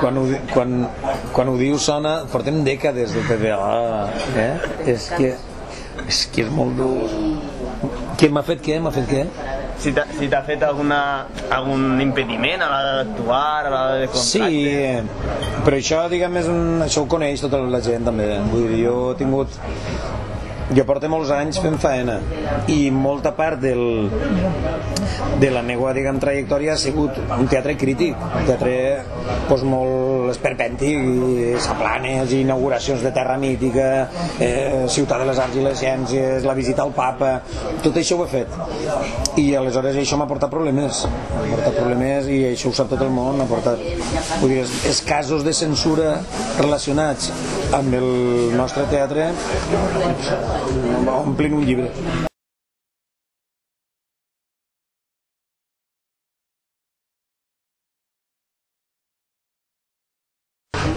Quan ho dius sona, portem dècades de TDA, és que és molt dur. Què m'ha fet què? Si t'ha fet algun impediment a l'hora d'actuar, a l'hora de contracte? Sí, però això, diguem, això ho coneix tota la gent també. Vull dir, jo porto molts anys fent faena i molta part de la meva, diguem, trajectòria ha sigut un teatre crític, un teatre molt esperpèntic, saplanes, inauguracions de terra mítica, Ciutat de les Arts i les Ciències, la visita al Papa, tot això ho he fet i aleshores això m'ha portat problemes i això ho sap tot el món, m'ha portat, vull dir, els casos de censura relacionats amb el nostre teatre omplin un llibre.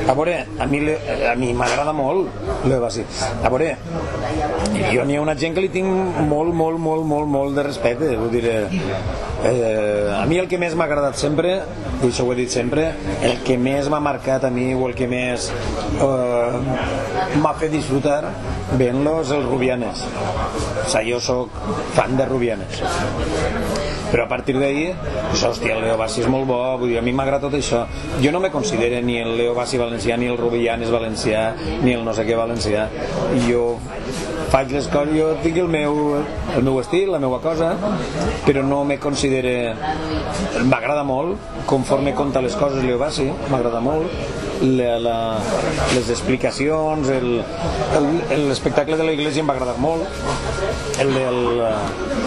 A veure, a mi m'agrada molt l'Evasi. A veure, jo n'hi ha una gent que li tinc molt de respecte, vull dir, a mi el que més m'ha agradat sempre, i això ho he dit sempre, el que més m'ha marcat a mi o el que més m'ha fet disfrutar veient-lo és els Rubianes. O sigui, jo soc fan de Rubianes. Però a partir d'ahir, hòstia, el Leo Bassi és molt bo, vull dir, a mi m'agrada tot això. Jo no me considero ni el Leo Bassi valencià, ni el Rubianes valencià, ni el no sé què valencià. Jo faig les coses, jo tinc el meu estil, la meva cosa, però no me considero... M'agrada molt, conforme conta les coses Leo Bassi, m'agrada molt. Les explicacions, l'espectacle de la Iglesia em va agradar molt, el del...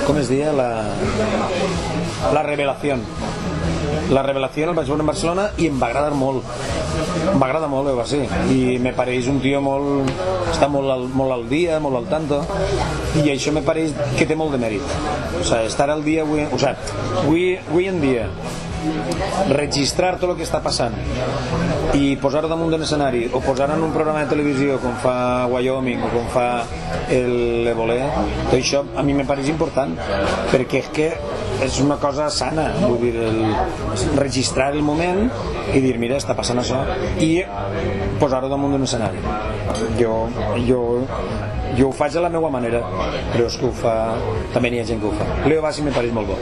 com es deia? La Revelación. La Revelación el vaig veure en Barcelona i em va agradar molt. M'agrada molt, Leo Bassi, i me pareix un tio molt... està molt al dia, molt al tanto, i això me pareix que té molt de mèrit. O sigui, estar al dia avui en dia, registrar tot el que està passant i posar-ho damunt d'un escenari o posar-ho en un programa de televisió com fa Wyoming o com fa l'Evolé, tot això a mi me pareix important perquè és que és una cosa sana, vull dir, registrar el moment i dir, mira, està passant això, i posar-ho damunt d'un escenari. Jo ho faig de la meva manera, però és que ho fa, també n'hi ha gent que ho fa. Leo Bassi me pareix molt bo.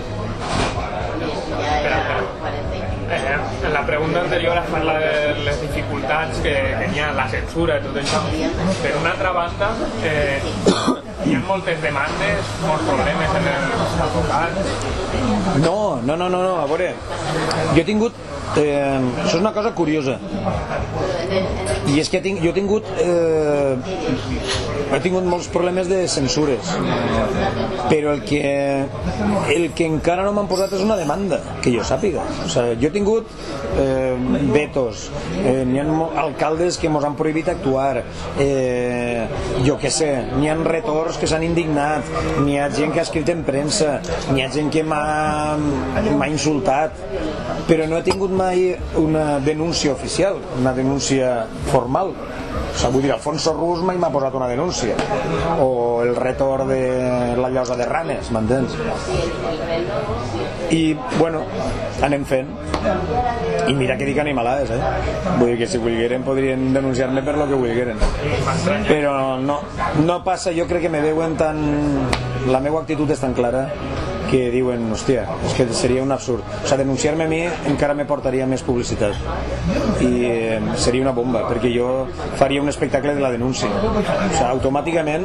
En la pregunta anterior has parlat de les dificultats que hi ha, la censura i tot això. Per una altra banda, hi ha moltes demandes, molts problemes en els advocats. No, a veure, jo he tingut... això és una cosa curiosa, i és que jo he tingut molts problemes de censures, però el que encara no m'han posat és una demanda, que jo sàpiga. O sigui, jo he tingut vetos, n'hi ha alcaldes que mos han prohibit actuar, jo què sé, n'hi ha retors que s'han indignat, n'hi ha gent que ha escrit en premsa, n'hi ha gent que m'ha insultat, però no he tingut mai una denúncia oficial, una denúncia formal. O sigui, vull dir, Alfonso Rus mai m'ha posat una denúncia, o el retor de la Llosa de Ranes, m'entens? I, bueno, anem fent. I mira que dic animalades, vull dir que si volgueren podrien denunciar-me per lo que volgueren, però no passa. Jo crec que me veuen tan... la meva actitud és tan clara que diuen, hòstia, és que seria un absurd. O sigui, denunciar-me a mi encara me portaria més publicitat i seria una bomba, perquè jo faria un espectacle de la denúncia. O sigui, automàticament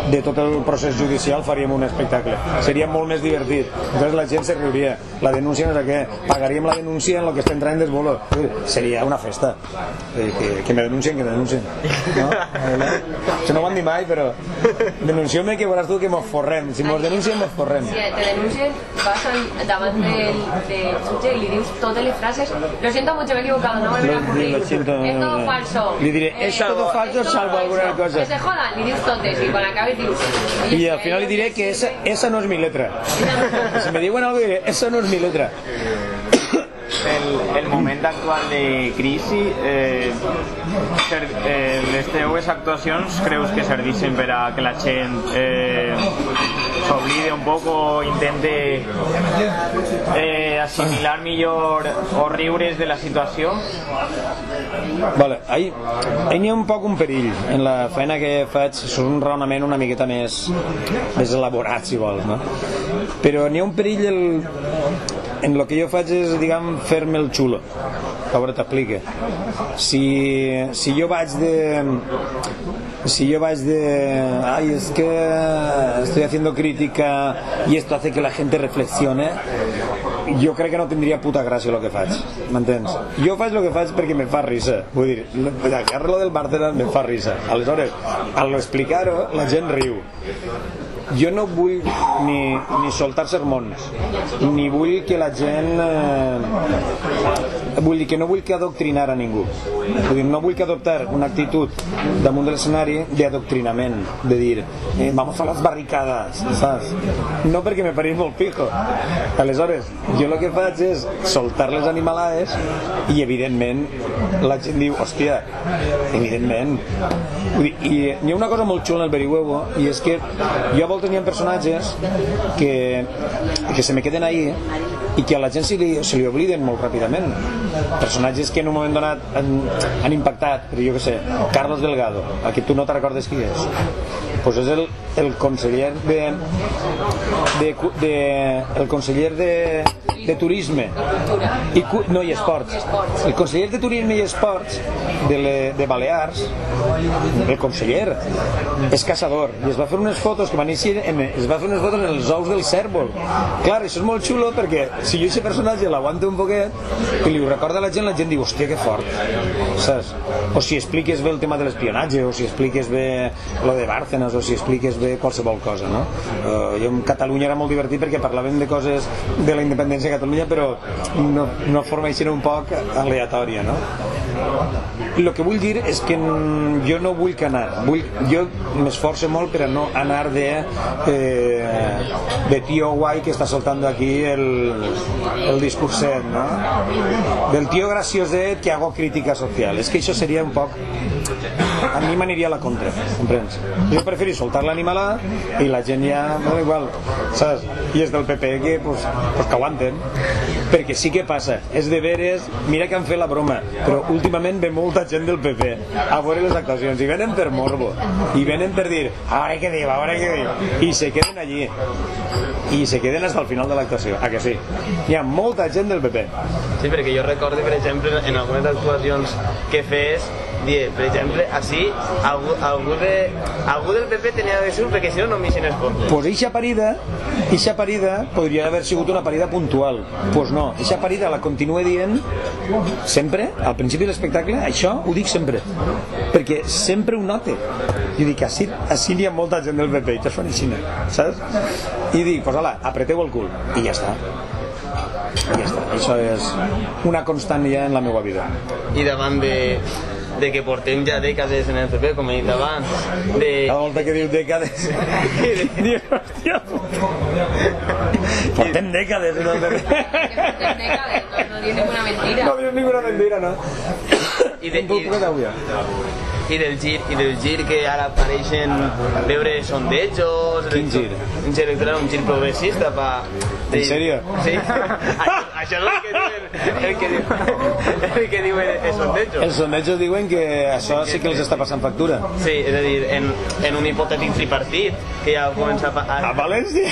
de tot el procés judicial faríem un espectacle. Seria molt més divertit. Entonces la gent se riuria. La denúncia no sé què. Pagaríem la denúncia en el que estem traient desbolo. Seria una festa. Que me denuncien, que me denuncien. No? Això no ho han dit mai, però denuncieu-me que veuràs tu que mos forrem. Si mos denuncien, mos forrem. Vas davant del jutge i li dius totes les frases, lo siento mucho, me he equivocado, no volveré a ocurrir, es todo falso, li diré, es todo falso salvo algunas cosas, que se jodan, li dius totes i quan acabi dius, y al final li diré que esa no es mi letra. Si me diuen algo diré, esa no es mi letra. El moment actual de crisi, les teues actuacions creus que serveixen per a que la gent s'oblide un poc o intente assimilar millor o riure's de la situació. Vale, ahí n'hi ha un poc un perill en la feina que faig, és un raonament una miqueta més elaborat, si vols, no? Però n'hi ha un perill en el que jo faig és, diguem, fer-me el xulo. A veure, t'explique. Si jo vaig de ay, es que estoy haciendo crítica y esto hace que la gente reflexione, jo crec que no tindria puta gràcia el que faig, m'entens? Jo faig el que faig perquè me fa risa, vull dir, agarrar-lo del Bárcenas me fa risa, aleshores al explicar-ho la gent riu. Jo no vull ni soltar sermons, ni vull que la gent vull dir que no vull que adoctrinar a ningú, vull dir, no vull que adoptar una actitud damunt de l'escenari d'adoctrinament, de dir vamos a las barricadas, saps? No, perquè me pareix molt pijo. Aleshores jo el que faig és soltar les animalades i evidentment la gent diu, hòstia, evidentment. I hi ha una cosa molt xula en el Verihuevo, i és que jo a voltes hi ha personatges que se me queden ahí i que a la gent se li obliden molt ràpidament, personatges que en un moment donat han impactat, però jo què sé, Carlos Delgado, a qui tu no te recordes qui és, pues és el conseller el conseller de turisme i esports, el conseller de turisme i esports de Balears. El conseller és caçador i es va fer unes fotos que van eixir en els ous del cèrvol. Clar, això és molt xulo perquè si jo aquest personatge l'aguanto un poquet i li ho recorda a la gent diu, hòstia, que fort, saps? O si expliques bé el tema de l'espionatge, o si expliques bé lo de Bárcenas, o si expliques bé qualsevol cosa, no? Jo en Catalunya era molt divertit perquè parlàvem de coses de la independència de Catalunya, però no forma així un poc aleatòria, no? El que vull dir és que jo no vull canar, jo m'esforço molt per a no anar de tío guai que està soltando aquí el discurset, no? Del tío gracioset que hago crítica social. És que això seria un poc, a mi m'aniria a la contra, comprens? Jo preferi soltar l'animalà i la gent ja, no, igual, saps? I és del PP que pues que aguanten, perquè sí que passa, és de veres, mira que han fet la broma, però últimament ve molta gent del PP a veure les actuacions i venen per morbo i venen per dir, ara què diu, i se queden allí i se queden fins al final de l'actuació, a que sí? Hi ha molta gent del PP. Sí, perquè jo recordo, per exemple, en algunes actuacions que fes, per exemple, així, algú del PP tenia de ser, perquè si no m'eixen els comptes. Pues eixa parida podria haver sigut una parida puntual. Pues no, eixa parida la continuo dient sempre, al principi de l'espectacle, això ho dic sempre, perquè sempre ho note. Jo dic, així n'hi ha molta gent del PP i tots fan així, saps? I dic, pues ala, apreteu el cul, i ja està. I ja està, això és una constant ja en la meva vida. I davant de que portem ja dècades en el PP, com he dit abans, la volta que diu dècades diu, hòstia puta, portem dècades en el PP. Portem dècades, no dius ninguna mentira. No dius ninguna mentira, no? I del gir que ara apareixen veure sondejos. Quin gir? Un gir electoral, un gir progressista ¿En serio? Sí. Això és el que diuen els sondejos. Els sondejos diuen que això sí que els està passant factura. Sí, és a dir, en un hipotètic tripartit que ja comença a València.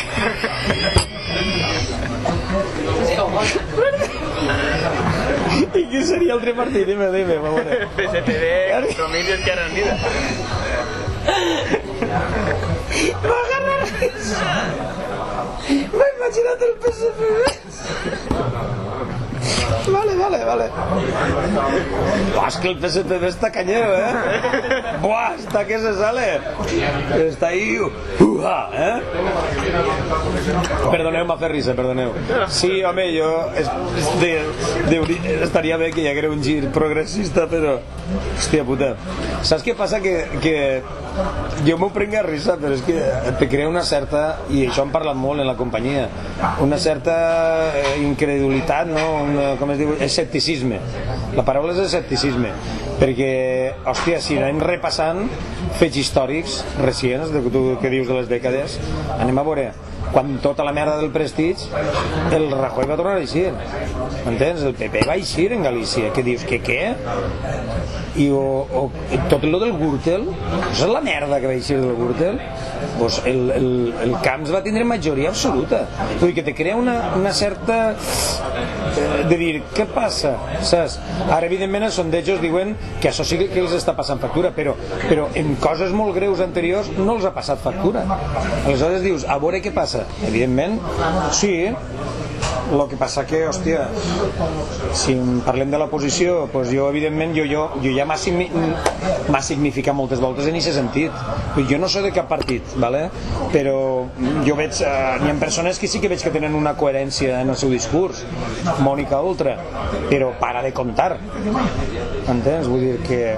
I quin seria el tripartit? Dime, va veure. PSPB, Compromís i Esquerra Unida. M'agarra risa. M'he imaginat el PSPB. Vale. Buah, es que el PSPB está cañero, Buah, está que se sale. Está ahí, Perdoneu, m'ha fet risa, perdoneu. Sí, home, jo estaria bé que hi hagués un gir progressista, però hòstia puta, saps què passa? Que jo m'ho prenc a risa, però és que te crea una certa, i això hem parlat molt en la companyia, una certa incredulitat, no? Com es diu? Escepticisme. La paraula és escepticisme, perquè, hòstia, si anem repassant fets històrics recents, que dius de les dècades, anem a veure quan tota la merda del Prestige el Rajoy va tornar a eixir, m'entens? El PP va eixir en Galícia, que dius que què? I tot el del Gürtel, és la merda que va eixir del Gürtel, doncs el Camps va tindre majoria absoluta, vull dir que te crea una certa de dir, què passa? Saps? Ara evidentment els sondejos diuen que això sí que els està passant factura, però en coses molt greus anteriors no els ha passat factura. Aleshores dius, a veure què passa. Evidentment, sí, el que passa que, hòstia, si parlem de l'oposició, doncs jo evidentment jo ja m'ha significat moltes voltes en aquest sentit. Jo no soy de cap partit, ¿vale? Però jo veig, hi ha persones que sí que veig que tenen una coherència en el seu discurs, Mònica Oltra, però para de contar, entens? Vull dir que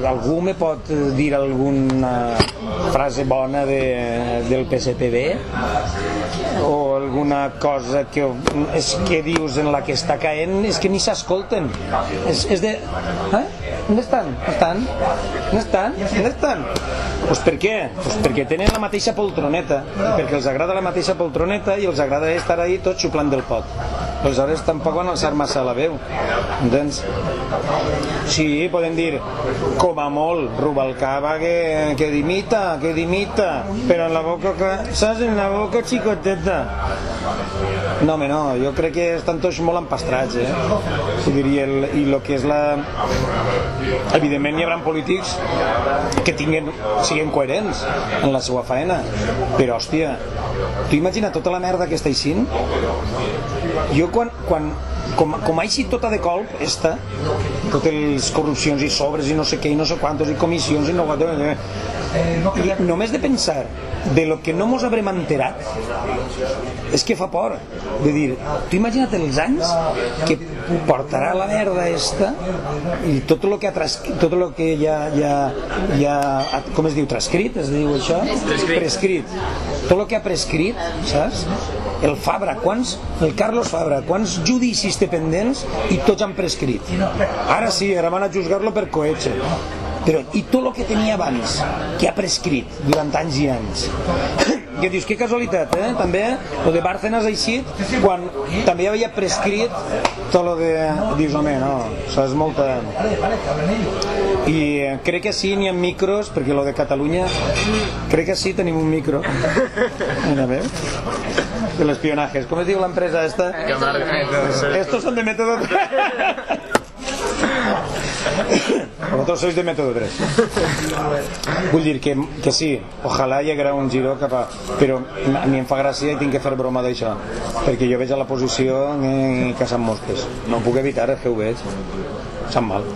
algú me pot dir alguna frase bona del PSPB o alguna cosa que dius en la que està caent, és que ni s'escolten, és de... On estan? On estan? Doncs per què? Doncs perquè tenen la mateixa poltroneta, perquè els agrada la mateixa poltroneta i els agrada estar ahí tots xuplant del pot. Aleshores tampoc van alçar massa la veu, entens? Sí, podem dir, com a molt, Rubalcaba que dimita, però en la boca, saps? En la boca xicoteta. No, home, no, jo crec que estan tots molt empastrats, i el que és la... Evidentment hi haurà polítics que siguin coherents en la seva faena, però, hòstia, tu imagina tota la merda que està eixint? Jo com ha eixit tota de colp, totes les corrupcions i sobres i no sé què i no sé quantos i comissions i no i només de pensar de lo que no mos haurem enterat és que fa por de dir, tu imagina't els anys que portarà la merda esta i tot el que ja com es diu, transcrit es diu això? Prescrit. Tot el que ha prescrit, saps? El Carlos Fabra, quants judicis té pendents i tots han prescrit. Ara sí, ara van a juzgar-lo per cohetxe, però i tot el que tenia abans que ha prescrit durant anys i anys, que dius, que casualitat, també el de Bárcenas ha eixit quan també havia prescrit tot el de... dius, home, no, això és molta... I crec que sí, n'hi ha micros, perquè el de Catalunya crec que sí, tenim un micro a veure, de l'espionaje, com es diu l'empresa esta? Estos son de método 3. Vosotros sois de método 3. Vull dir que sí, ojalà hi haguera un giro cap a... Però a mi em fa gràcia i tinc que fer broma d'això, perquè jo veig a la posició caçant mosques. No ho puc evitar, és que ho veig. Se'm mal.